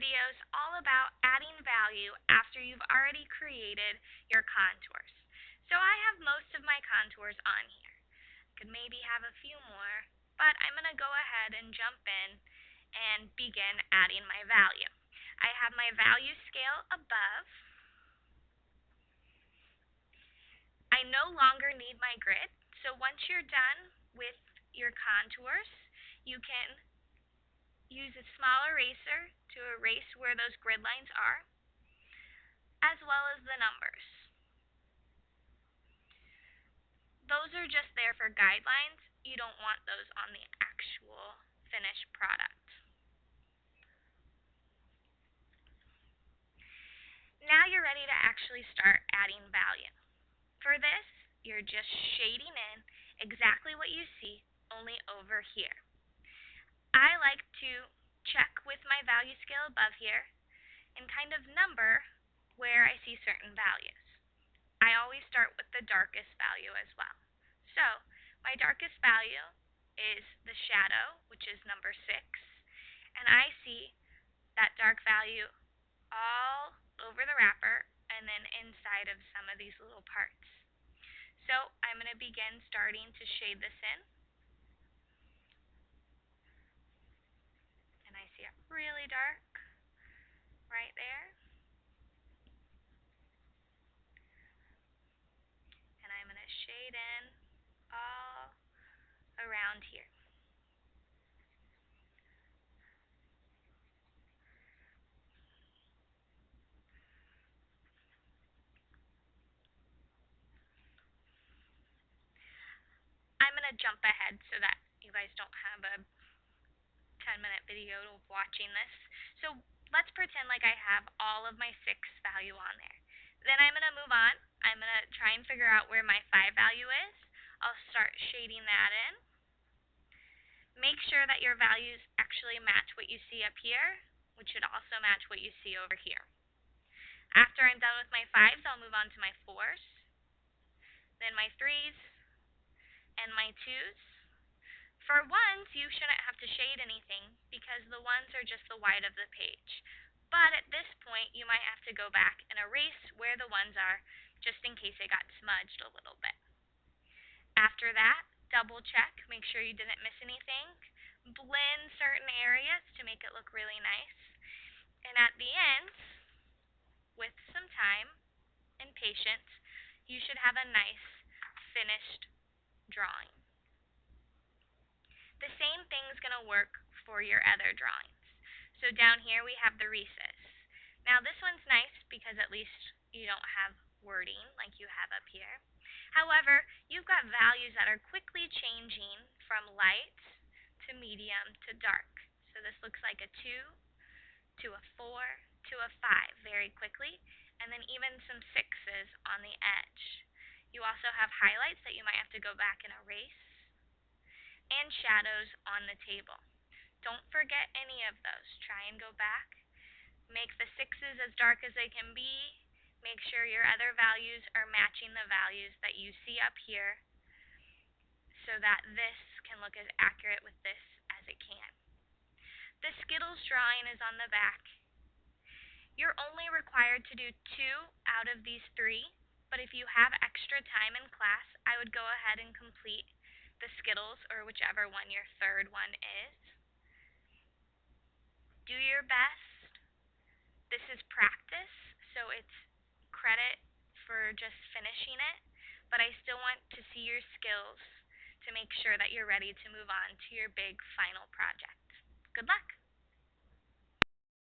video is all about adding value after you've already created your contours. So I have most of my contours on here. Could maybe have a few more, but I'm going to go ahead and jump in and begin adding my value. I have my value scale above. I no longer need my grid, so once you're done with your contours, you can use a small eraser to erase where those grid lines are, as well as the numbers. Those are just there for guidelines. You don't want those on the actual finished product. Now you're ready to actually start adding value. For this, you're just shading in exactly what you see, only over here. I like to check with my value scale above here and kind of number where I see certain values. I always start with the darkest value as well. So, my darkest value is the shadow, which is number 6, and I see that dark value all over the wrapper and then inside of some of these little parts. So, I'm going to begin starting to shade this in. And I see it really dark right there. And I'm going to shade in all around here. I'm going to jump ahead so that you guys don't have a 10-minute video of watching this. So let's pretend like I have all of my 6 value on there. Then I'm going to move on. I'm going to try and figure out where my 5 value is. I'll start shading that in. Make sure that your values actually match what you see up here, which should also match what you see over here. After I'm done with my 5s, I'll move on to my 4s, then my 3s, and my 2s. For 1s, you shouldn't have to shade anything because the 1s are just the white of the page. But at this point, you might have to go back and erase where the 1s are just in case it got smudged a little bit. After that, double check, make sure you didn't miss anything. Blend certain areas to make it look really nice. And at the end, with some time and patience, you should have a nice finished drawing. The same thing's going to work for your other drawings. So down here we have the recess. Now this one's nice because at least you don't have wording like you have up here. However, you've got values that are quickly changing from light to medium to dark. So this looks like a 2 to a 4 to a 5 very quickly, and then even some 6s on the edge. You also have highlights that you might have to go back and erase, and shadows on the table. Don't forget any of those. Try and go back. Make the 6s as dark as they can be. Make sure your other values are matching the values that you see up here so that this can look as accurate with this as it can. The Skittles drawing is on the back. You're only required to do 2 out of these 3, but if you have extra time in class, I would go ahead and complete the Skittles or whichever one your third one is. Do your best. This is practice, so it's credit for just finishing it, but I still want to see your skills to make sure that you're ready to move on to your big final project. Good luck!